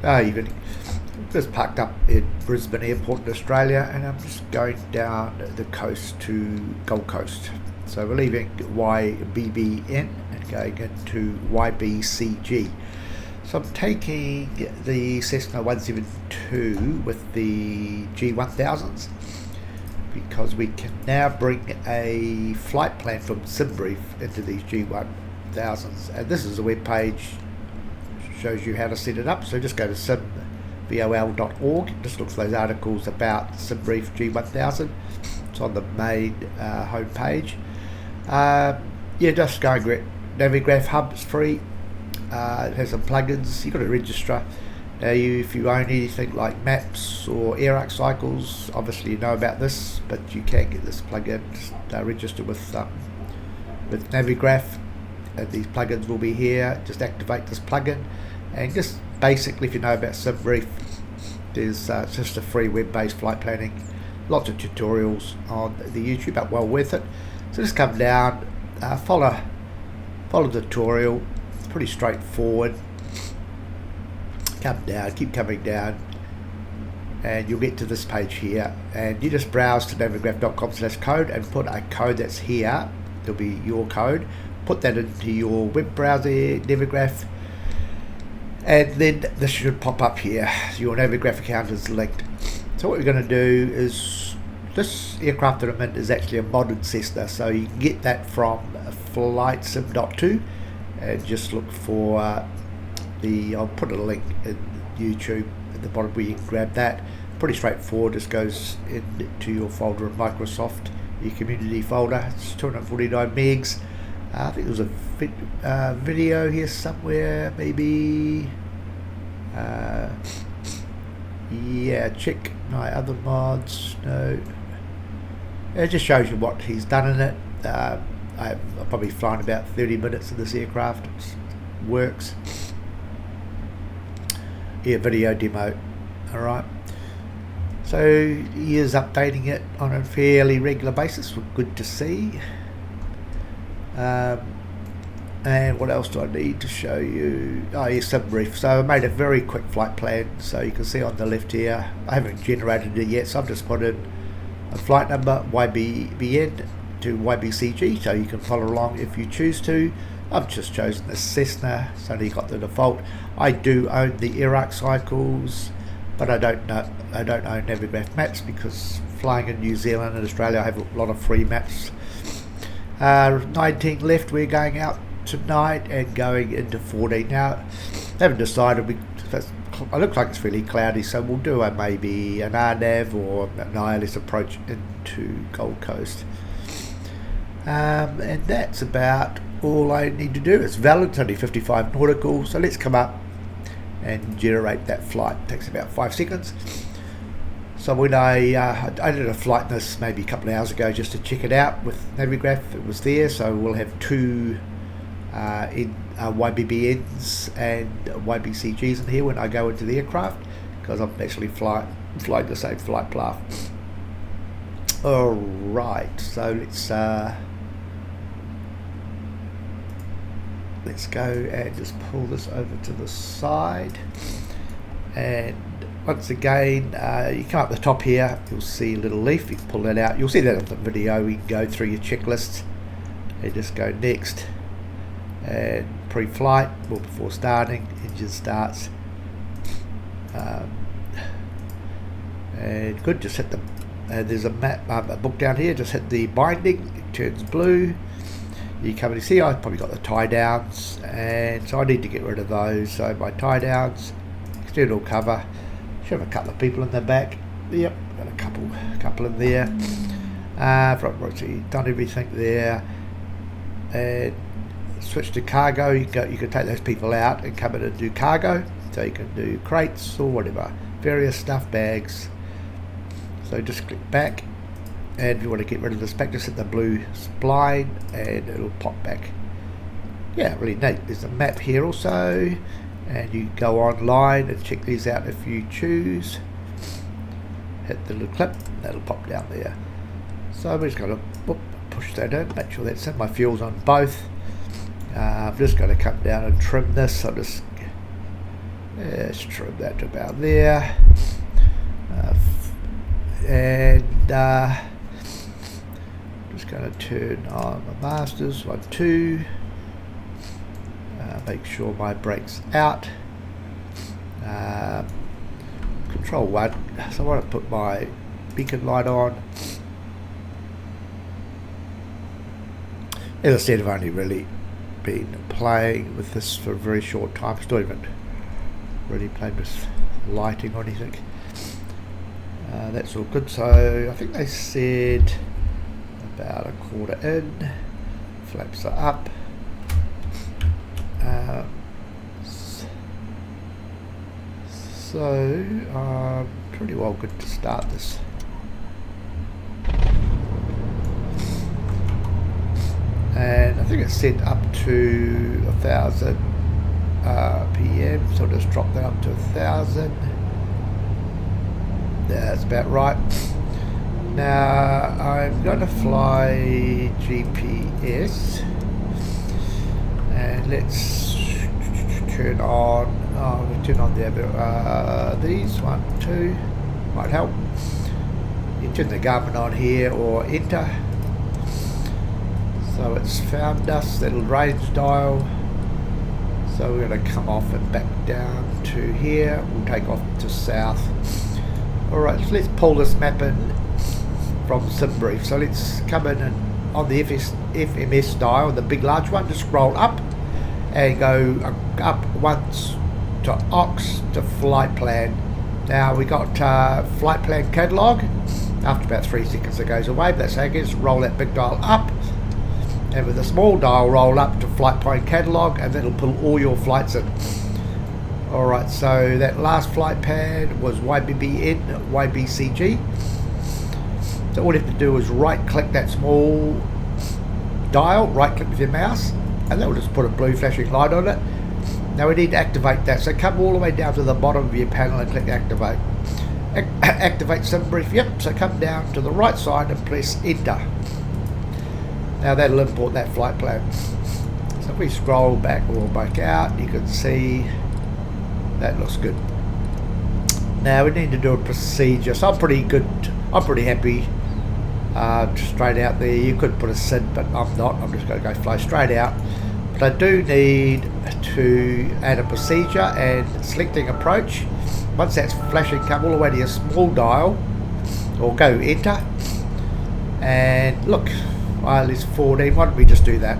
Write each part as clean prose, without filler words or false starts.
Even just parked up in Brisbane Airport in Australia, and I'm just going down the coast to Gold Coast. So we're leaving YBBN and going into YBCG. So I'm taking the Cessna 172 with the G1000s because we can now bring a flight plan from simbrief into these G1000s, and this is a web page, shows you how to set it up. So just go to simvol.org, just look for those articles about simbrief G1000. It's on the main home page. Just go and get Navigraph Hub, it's free. It has some plugins. You've got to register. Now, if you own anything like maps or air arc cycles, obviously you know about this, but you can get this plugin. Register with Navigraph, and these plugins will be here. Just activate this plugin, and just basically, if you know about simbrief, there's just a free web-based flight planning. Lots of tutorials on the YouTube, but well worth it. So just come down, follow the tutorial. It's pretty straightforward. Come down, keep coming down, and you'll get to this page here, and you just browse to navigraph.com/code and put a code that's here. It'll be your code. Put that into your web browser, Navigraph, and then this should pop up here. Your Navigraph account is linked. So what we're going to do is, this aircraft that I'm in is actually a modern Cessna, so you can get that from flightsim.2, and just look for I'll put a link in YouTube at the bottom where you can grab that. Pretty straightforward. Just goes into your folder in Microsoft, your community folder. It's 249 megs. I think there was a video here somewhere, maybe. Check my other mods. No, it just shows you what he's done in it. I've probably flown about 30 minutes in this aircraft. It works. Video demo. Alright, so he is updating it on a fairly regular basis. Good to see. And what else do I need to show you? Simbrief. So I made a very quick flight plan, so you can see on the left here, I haven't generated it yet, so I've just put in a flight number, YBBN to YBCG, so you can follow along if you choose to. I've just chosen the Cessna, so only got the default. I do own the air arc cycles, but I don't own Navigraph maps, because flying in New Zealand and Australia I have a lot of free maps. 19 left, we're going out tonight and going into 14. Now, haven't decided. It looks like it's fairly cloudy, so we'll do maybe an RNAV or an ILS approach into Gold Coast. And that's about all I need to do. It's valid, it's only 55 nautical, so let's come up and generate that flight. It takes about 5 seconds. So when I did a flight this maybe a couple of hours ago just to check it out with Navigraph, it was there, so we'll have two YBBNs and YBCGs in here when I go into the aircraft, because I'm actually flying the same flight path. Alright, so let's go and just pull this over to the side, and once again you come up the top here, you'll see a little leaf. You can pull that out, you'll see that in the video. We can go through your checklist and just go next, and pre-flight, well, before starting, engine starts, and good, just hit the there's a map, a book down here, just hit the binding, it turns blue. You come in, see I've probably got the tie downs, and so I need to get rid of those. So my tie downs, external cover, should have a couple of people in the back. Yep, got a couple in there. Front row, so you've done everything there, and switch to cargo. You can take those people out and come in and do cargo. So you can do crates or whatever, various stuff bags. So just click back, and if you want to get rid of this back, just hit the blue spline and it'll pop back. Yeah, really neat. There's a map here also, and you go online and check these out if you choose. Hit the little clip, that'll pop down there. So we're just going to push that in, make sure that's in. My fuel's on both. I'm just going to come down and trim this. I'll just Let's trim that to about there. And just going to turn on my masters, 1, 2. Make sure my brake's out. Control 1. So I want to put my beacon light on. As I said, I've only really been playing with this for a very short time. Still haven't really played with lighting or anything. That's all good. So I think they said about a quarter in. Flaps are up. So pretty well good to start this. And I think it's set up to 1000 PM, so I'll just drop that up to 1000. That's about right. Now I'm going to fly GPS, and let's turn on. We'll turn on the other these 1, 2 might help. You turn the Garmin on here or enter. So it's found us, little range dial. So we're going to come off and back down to here. We'll take off to south. Alright, so let's pull this map in from simbrief. So let's come in and on the FMS dial, the big large one, just scroll up and go up once to Ox to flight plan. Now we got flight plan catalog. After about 3 seconds it goes away, but that's how it is. Roll that big dial up, and with a small dial roll up to flight plan catalog, and then it'll pull all your flights in. Alright, so that last flight plan was YBBN, YBCG. So all you have to do is right click that small dial, right click with your mouse, and that will just put a blue flashing light on it. Now we need to activate that, so come all the way down to the bottom of your panel and click activate. Activate simbrief, yep, so come down to the right side and press enter. Now that'll import that flight plan. So if we scroll back or back out, you can see that looks good. Now we need to do a procedure. So I'm pretty happy. Straight out there. You could put a SID, but I'm not. I'm just going to go fly straight out. But I do need to add a procedure, and selecting approach. Once that's flashing, come all the way to your small dial, or go enter. And look, ILS 14. Why don't we just do that?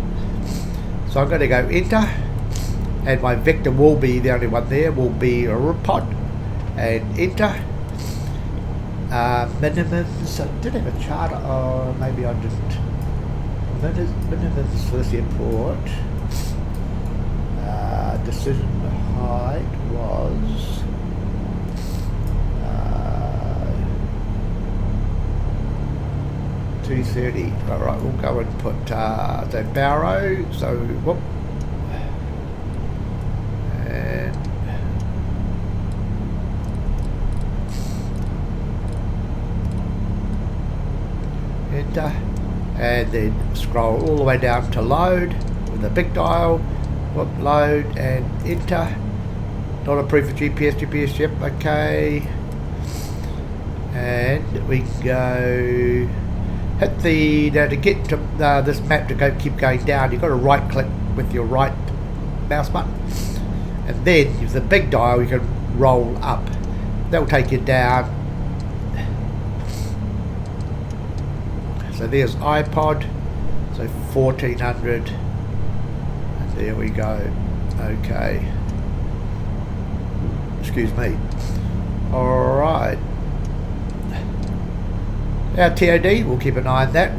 So I'm going to go enter, and my vector will be the only one there. Will be a pod, and enter. Minimums. I did have a chart. Oh, maybe I didn't. Minimums for this airport. Decision height was 230. Alright, we'll go and put the Barrow. So whoop. And enter, and then scroll all the way down to load with the big dial. Whoop, load and enter. Not approved for GPS, yep, okay. And we go hit the, now to get to this map to go keep going down, you've got to right click with your right mouse button, and then with the big dial you can roll up. That will take you down. So there's iPod, so 1400, and there we go. Okay, excuse me. Alright, our TOD, we'll keep an eye on that.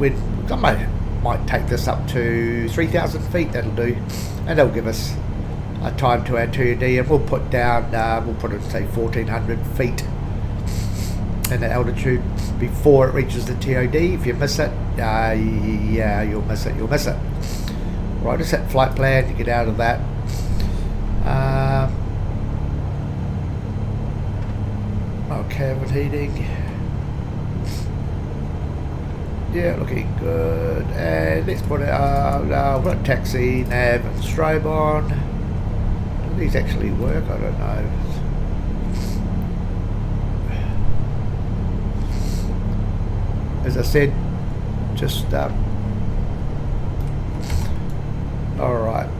I might take this up to 3,000 feet, that'll do, and that'll give us a time to our TOD, and we'll put down, we'll put it say 1,400 feet in the altitude before it reaches the TOD. If you miss it, yeah, you'll miss it. Right, just set flight plan to get out of that. Cabin heating. Yeah, looking good. And let's put it we've got taxi, nav and strobe on. Do these actually work? I don't know. as I said, just alright,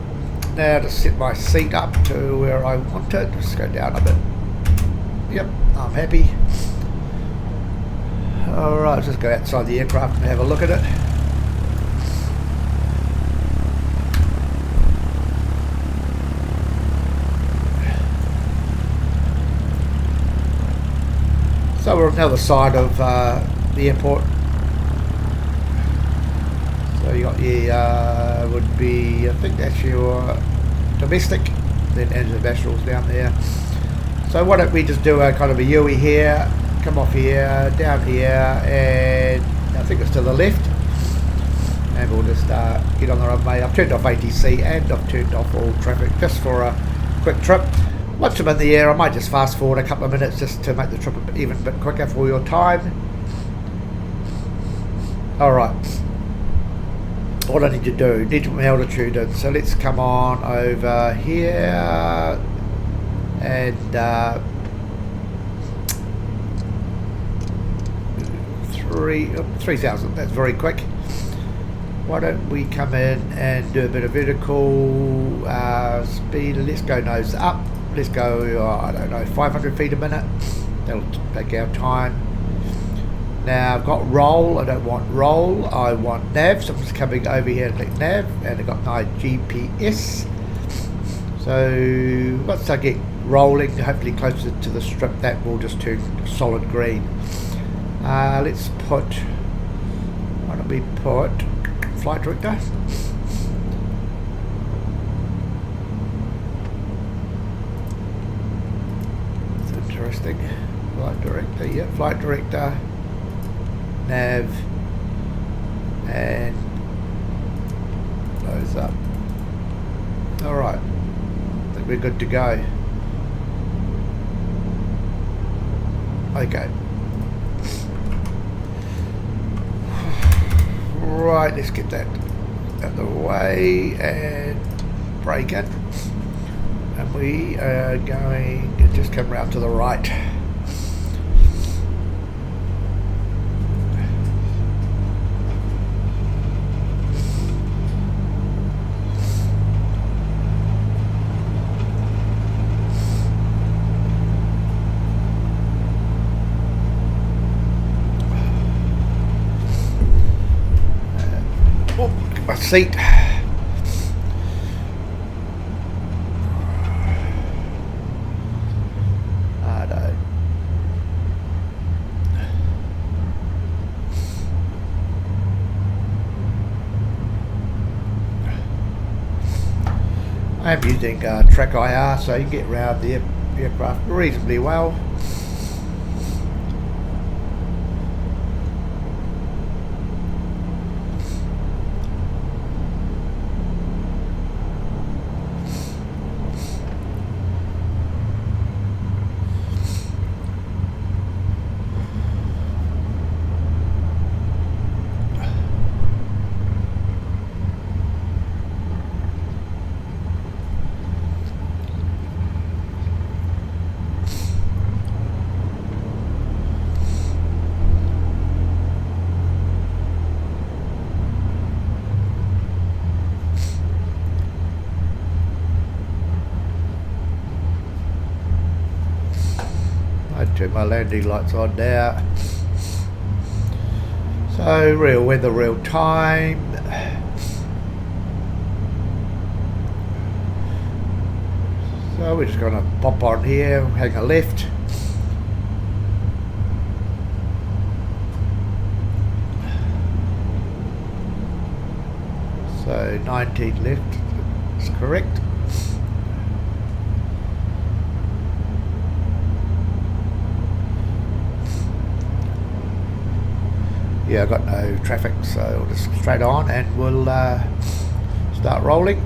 now to set my seat up to where I want it. Just go down a bit. Yep, I'm happy. Alright, just go outside the aircraft and have a look at it. So we're on the other side of the airport. So you got your, would be, I think that's your domestic, then internationals down there. So why don't we just do a kind of a U here, come off here, down here, and I think it's to the left. And we'll just get on the runway. I've turned off ATC and I've turned off all traffic just for a quick trip. Once I'm in the air, I might just fast forward a couple of minutes just to make the trip even a bit quicker for your time. Alright. What I need to do, need to put my altitude in. So let's come on over here and 3,000, that's very quick. Why don't we come in and do a bit of vertical speed. Let's go nose up. Let's go, I don't know, 500 feet a minute. That'll take our time. Now I've got roll. I don't want roll. I want nav. So I'm just coming over here and click nav. And I've got my GPS. So once I get rolling, hopefully closer to the strip, that will just turn solid green. Let's put, why don't we put flight director? Interesting. Flight director, yeah, flight director, nav, and close up. Alright, I think we're good to go. Okay. Right, let's get that out of the way and brake it. And we are going to just come round to the right. Oh, my seat. I'm using track IR, so you can get around the aircraft reasonably well. Turn my landing lights on now. So real weather, real time. So we're just going to pop on here, hang a left. So 19 left is correct. Yeah, I've got no traffic, so we'll just straight on and we'll start rolling.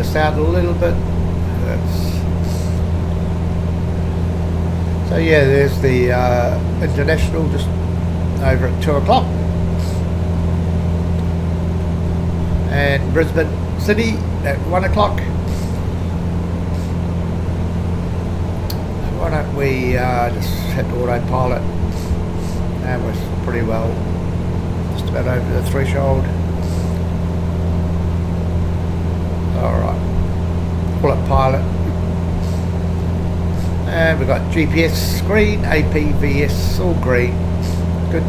this out a little bit. So yeah, there's the international just over at 2 o'clock, and Brisbane City at 1 o'clock. Why don't we just hit autopilot, and we're pretty well just about over the threshold. Alright, pull up pilot, and we've got GPS screen, APVS, all green, good.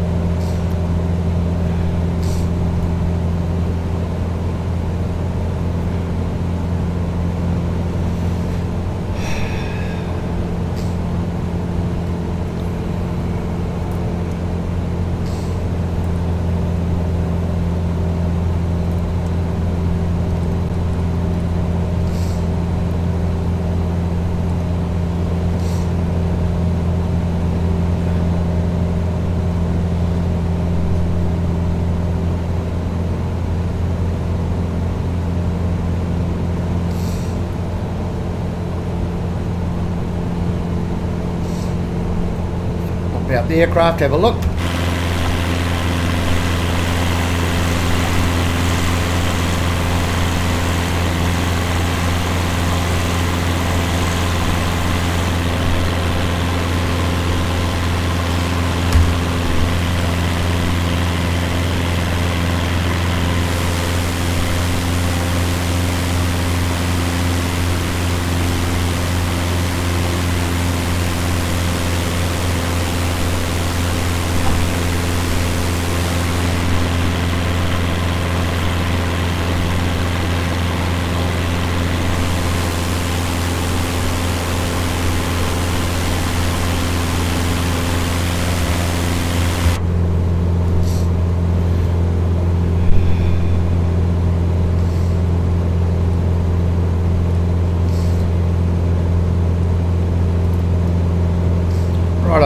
Out the aircraft, have a look.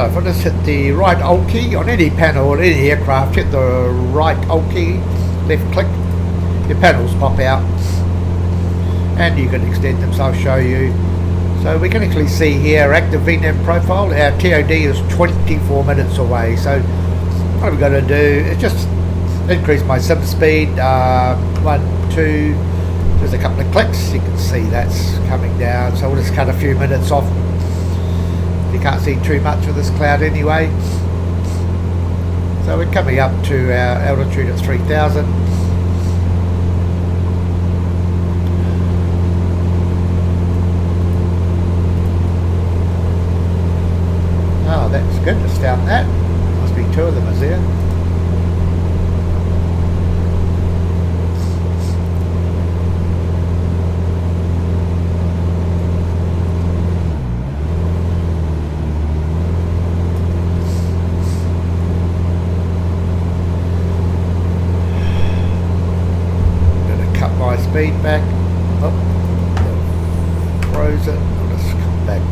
If I just hit the right alt key on any panel or any aircraft, hit the right alt key, left click, your panels pop out, and you can extend them, so I'll show you. So we can actually see here active VNAV profile. Our TOD is 24 minutes away, so what we're going to do is just increase my sim speed, 1, 2, there's a couple of clicks, you can see that's coming down, so we'll just cut a few minutes off. You can't see too much of this cloud anyway. So we're coming up to our altitude at 3,000. Oh, that's good, just down that. Must be 2 of them is there. Speed back, oh, froze it, I'll just come back.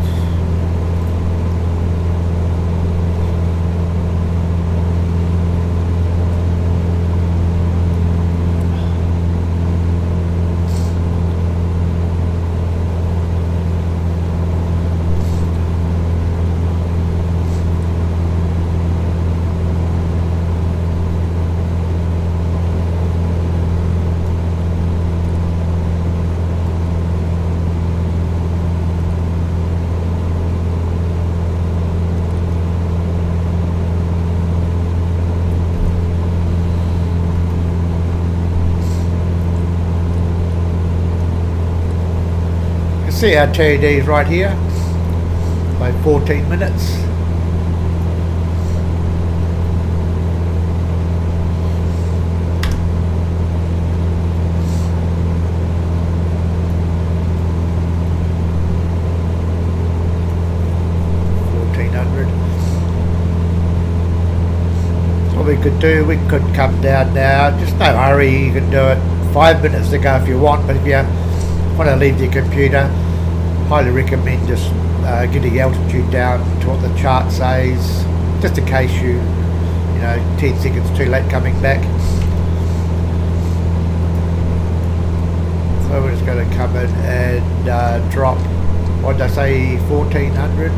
See our TOD is right here, by 14 minutes. What we could do, we could come down now, just no hurry, you can do it 5 minutes to go if you want, but if you want to leave your computer, highly recommend just getting altitude down to what the chart says, just in case you know 10 seconds too late coming back. So we're just going to come in and drop, what did I say, 1400.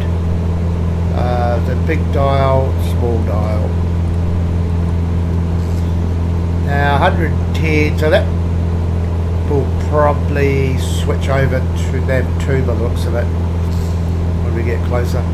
The big dial, small dial. Now 110, so that will probably switch over to them too by the looks of it when we get closer.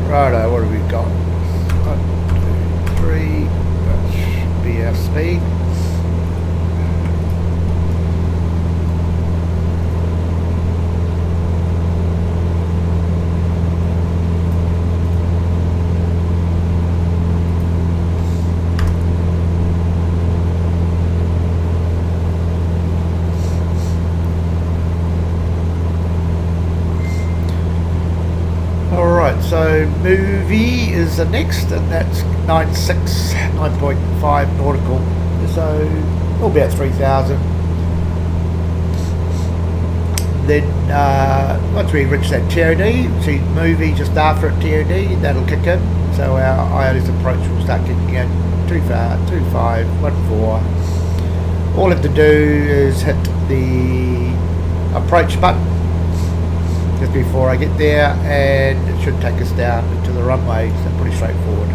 Righto, what have we got? 1, 2, 3, that should be our speed. So movie is the next, and that's 9.6, 9.5 nautical, so it'll be at 3,000. Then once we reach that TOD, see movie just after it TOD, that'll kick in, so our ILS approach will start kicking in. 2514. All I have to do is hit the approach button just before I get there, and it should take us down to the runway, so pretty straightforward.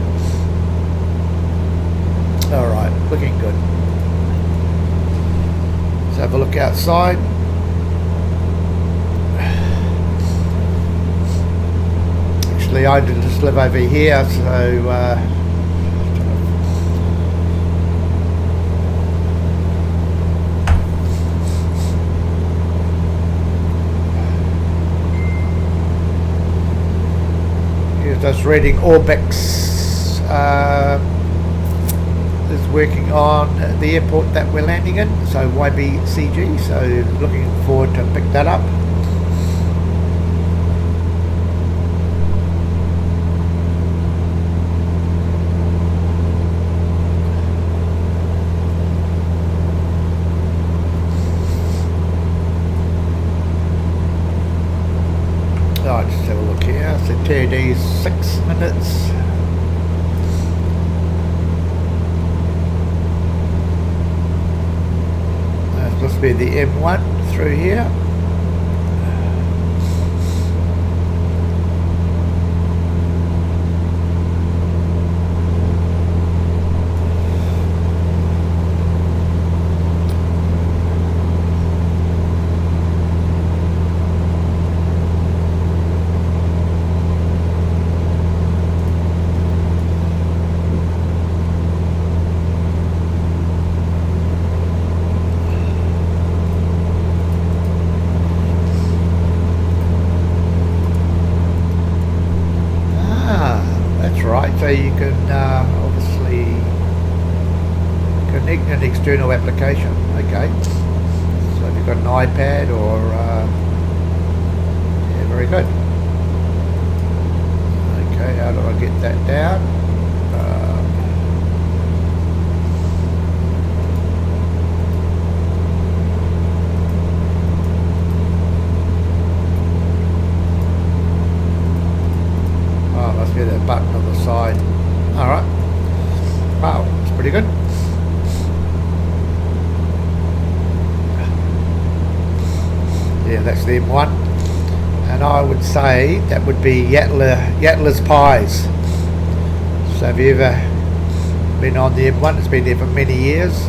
Alright, looking good. Let's have a look outside. Actually, I just live over here, so just reading Orbix is working on the airport that we're landing in, so YBCG, so looking forward to pick that up. Let's have a look here. So TOD is 6 minutes. That's supposed to be the M1 through here. So you can obviously connect an external application. Okay, so if you've got an iPad or yeah, very good. Okay, how do I get that down? other side. Alright. Wow, it's pretty good. Yeah, that's the M1. And I would say that would be Yatler's Pies. So have you ever been on the M1? It's been there for many years.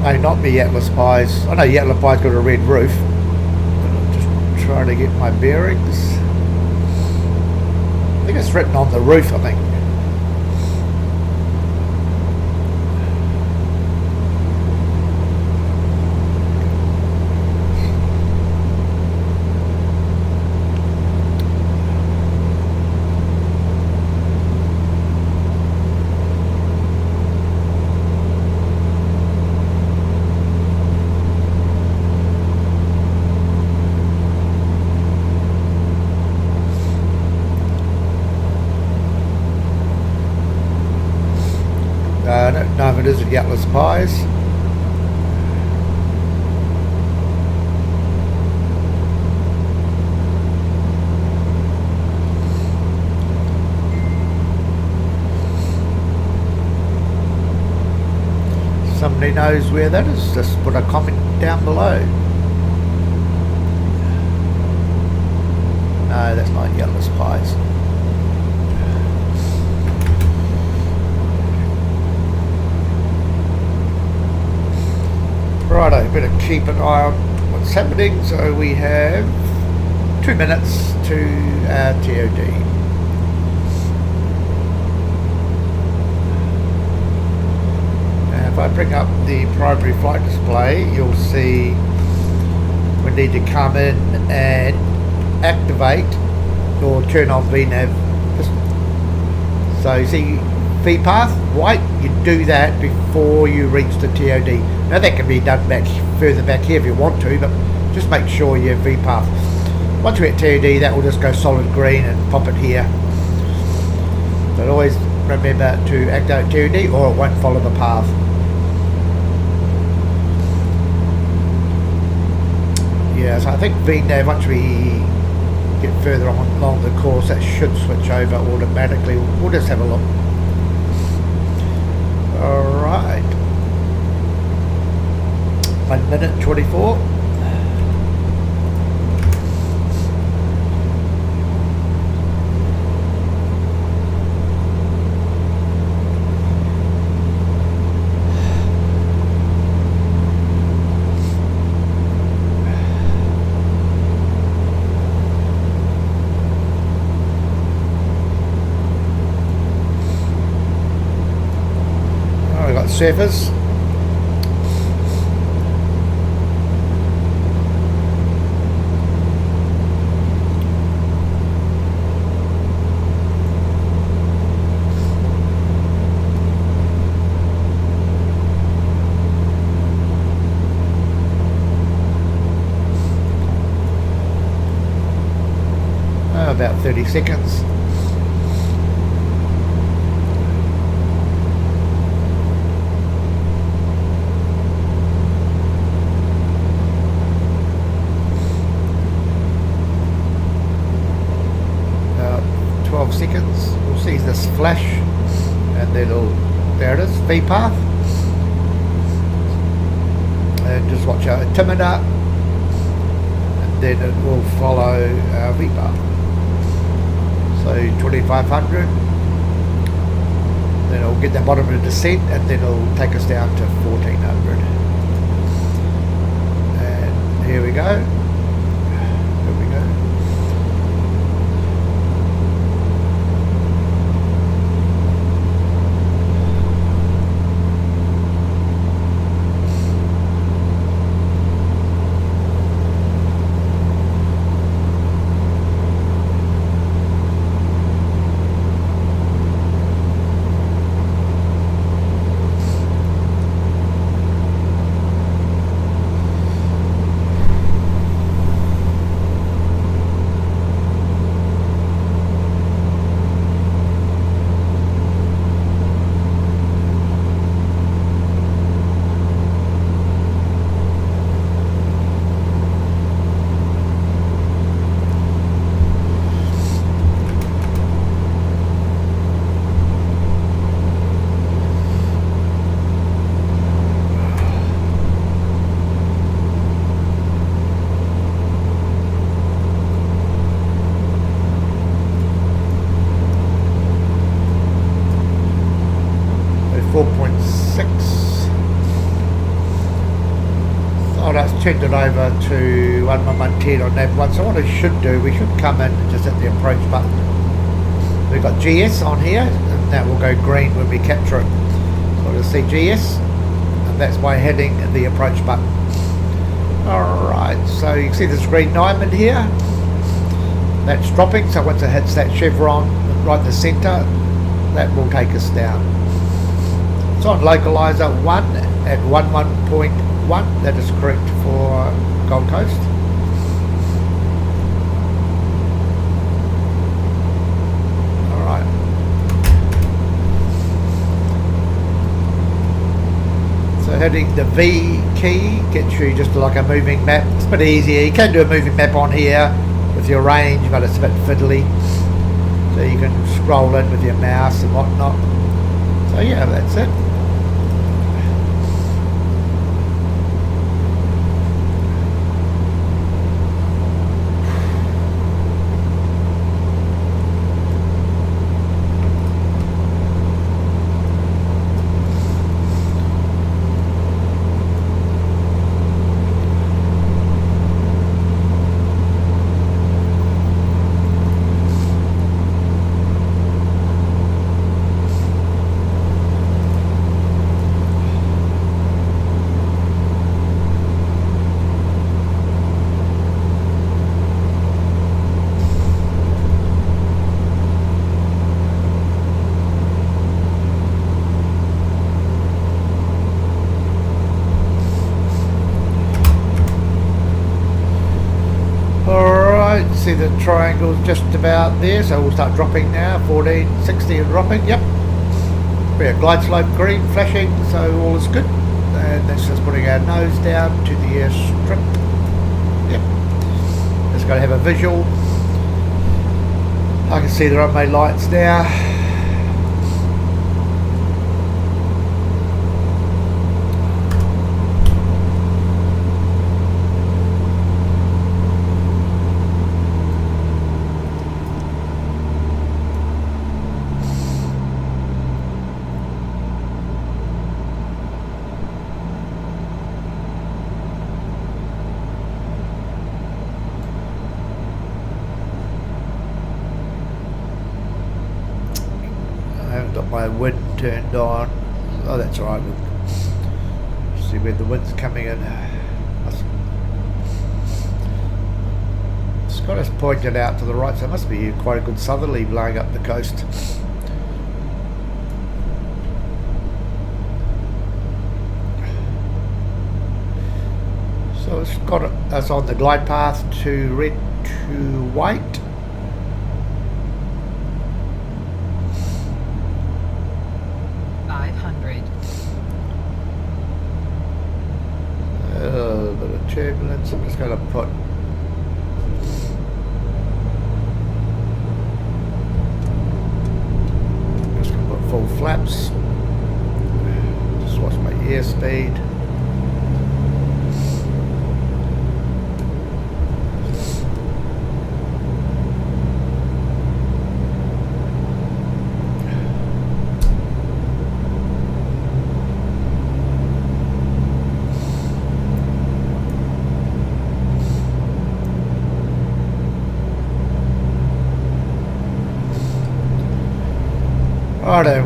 No, not the Yatler's Pies. I know Yatler Pies got a red roof. I'm just trying to get my bearings. I think it's written on the roof, I think. I don't know if it is at Yatler's Pies. Somebody knows where that is, just put a comment down below. No, that's not Yatler's Pies. Righto, better keep an eye on what's happening. So we have 2 minutes to TOD. Now if I bring up the primary flight display, you'll see we need to come in and activate or turn on VNAV. So you see VPath, white, you do that before you reach the TOD. Now that can be done further back here if you want to, but just make sure you have VPath. Once we're at TOD, that will just go solid green and pop it here. But always remember to activate TOD or it won't follow the path. Yeah, so I think VNAV, once we get further along the course, that should switch over automatically. We'll just have a look. Alright, 1 minute 24. I got surfers. About 30 seconds. About 12 seconds. We'll see this flash and then there it is, VPath. And just watch our altimeter and then it will follow our VPath. So 2500. get the bottom of the descent, and then it'll take us down to 1400. And here we go. Here we go. 4.6. Oh, that's turned it over to 11110 on that one. So what I should do, we should come in and just hit the approach button. We've got GS on here, and that will go green when we capture it. So we'll see GS, and that's by hitting the approach button. Alright, so you can see this green diamond here. That's dropping, so once it hits that chevron right in the centre, that will take us down. It's on localizer 1 at 11.1, that is correct for Gold Coast. Alright. So hitting the V key gets you just like a moving map. It's a bit easier. You can do a moving map on here with your range, but it's a bit fiddly. So you can scroll in with your mouse and whatnot. So yeah, that's it. See the triangle's just about there, so we'll start dropping now. 14, 60 and dropping, yep. We have glide slope green flashing, so all is good. And that's just putting our nose down to the airstrip. Yep. Just got to have a visual. I can see the runway lights now. Got my wind turned on. Oh, that's all right. We'll see where the wind's coming in. It's got us pointed out to the right, so it must be quite a good southerly blowing up the coast. So it's got us on the glide path to red to white. A bit of turbulence. I'm just going to put full flaps. Just watch my airspeed.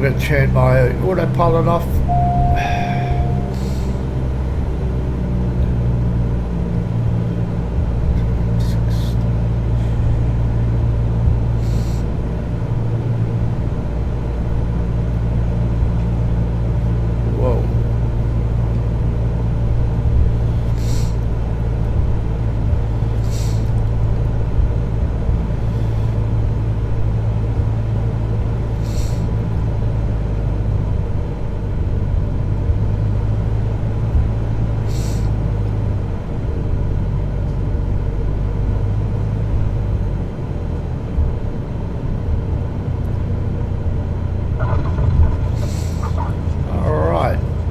going to turn my autopilot off.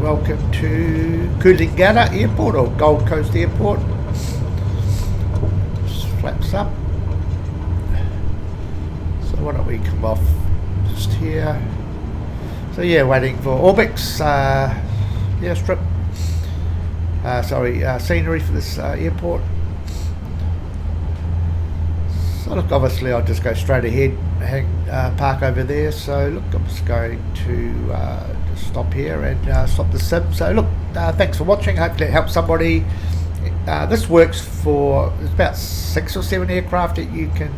Welcome to Coolangatta Airport, or Gold Coast Airport. Just flaps up. So why don't we come off just here. So yeah, waiting for Orbix strip. Scenery for this airport. So look, obviously I'll just go straight ahead, park over there. So look, I'm just going to just stop here and stop the sim. So look, thanks for watching. Hopefully it helps somebody. This works for, there's about 6 or 7 aircraft that you can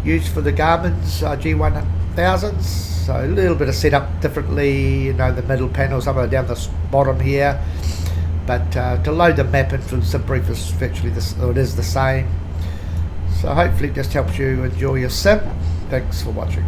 use for the Garmin's G1000s. So a little bit of setup differently, you know, the middle panel, somewhere down the bottom here. But to load the map into the simbrief is virtually it is the same. So hopefully it just helps you enjoy your sim. Thanks for watching.